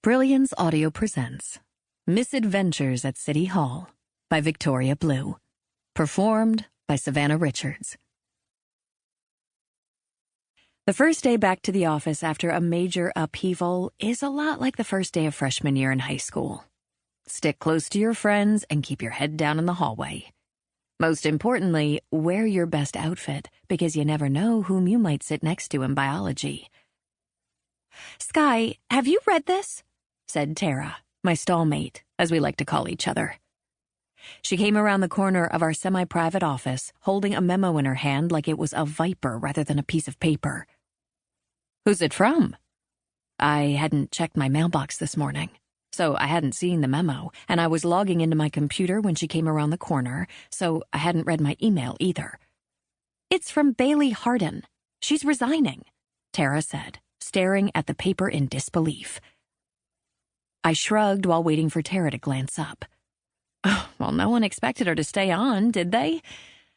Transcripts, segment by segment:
Brilliance Audio presents Misadventures at City Hall by Victoria Blue. Performed by Savannah Richards. The first day back to the office after a major upheaval is a lot like the first day of freshman year in high school. Stick close to your friends and keep your head down in the hallway. Most importantly, wear your best outfit because you never know whom you might sit next to in biology. "Skye, have you read this?" said Tara, my stallmate, as we like to call each other. She came around the corner of our semi-private office, holding a memo in her hand like it was a viper rather than a piece of paper. "Who's it from?" I hadn't checked my mailbox this morning, so I hadn't seen the memo, and I was logging into my computer when she came around the corner, so I hadn't read my email either. "It's from Bailey Hardin. She's resigning," Tara said, staring at the paper in disbelief. I shrugged while waiting for Tara to glance up. Well, no one expected her to stay on, did they?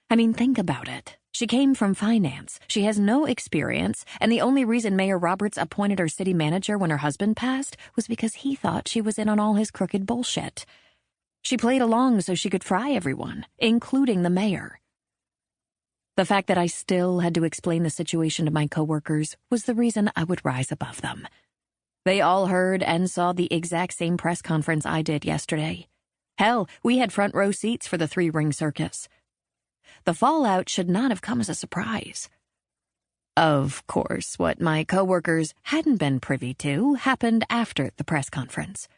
I mean, think about it. She came from finance, she has no experience, and the only reason Mayor Roberts appointed her city manager when her husband passed was because he thought she was in on all his crooked bullshit. She played along so she could fry everyone, including the mayor. The fact that I still had to explain the situation to my coworkers was the reason I would rise above them. They all heard and saw the exact same press conference I did yesterday. Hell, we had front row seats for the three-ring circus. The fallout should not have come as a surprise. Of course, what my coworkers hadn't been privy to happened after the press conference,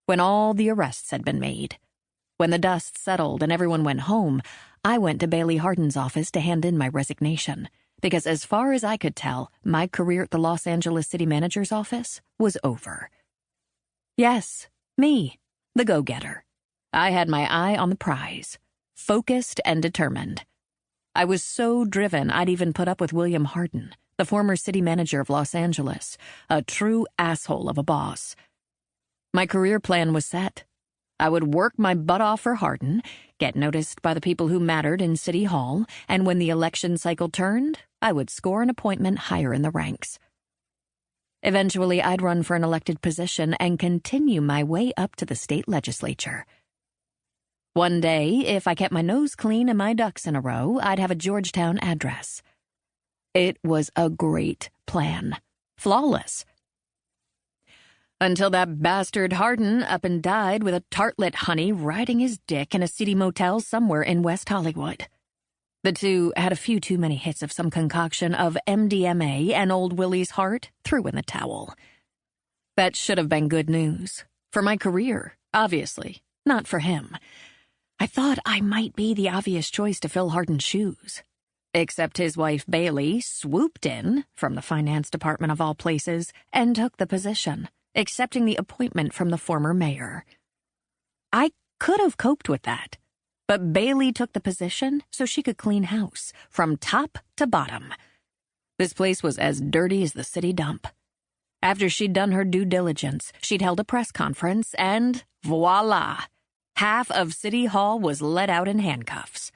when all the arrests had been made. When the dust settled and everyone went home, I went to Bailey Hardin's office to hand in my resignation, because as far as I could tell, my career at the Los Angeles city manager's office was over. Yes, me, the go-getter. I had my eye on the prize, focused and determined. I was so driven I'd even put up with William Hardin, the former city manager of Los Angeles, a true asshole of a boss. My career plan was set. I would work my butt off for Hardin, get noticed by the people who mattered in City Hall, and when the election cycle turned, I would score an appointment higher in the ranks. Eventually, I'd run for an elected position and continue my way up to the state legislature. One day, if I kept my nose clean and my ducks in a row, I'd have a Georgetown address. It was a great plan. Flawless. Until that bastard Hardin up and died with a tartlet honey riding his dick in a city motel somewhere in West Hollywood. The two had a few too many hits of some concoction of MDMA, and old Willie's heart threw in the towel. That should have been good news. For my career, obviously, not for him. I thought I might be the obvious choice to fill Hardin's shoes. Except his wife Bailey swooped in, from the finance department of all places, and took the position, accepting the appointment from the former mayor. I could have coped with that, but Bailey took the position so she could clean house, from top to bottom. This place was as dirty as the city dump. After she'd done her due diligence, she'd held a press conference, and voila! Half of City Hall was let out in handcuffs.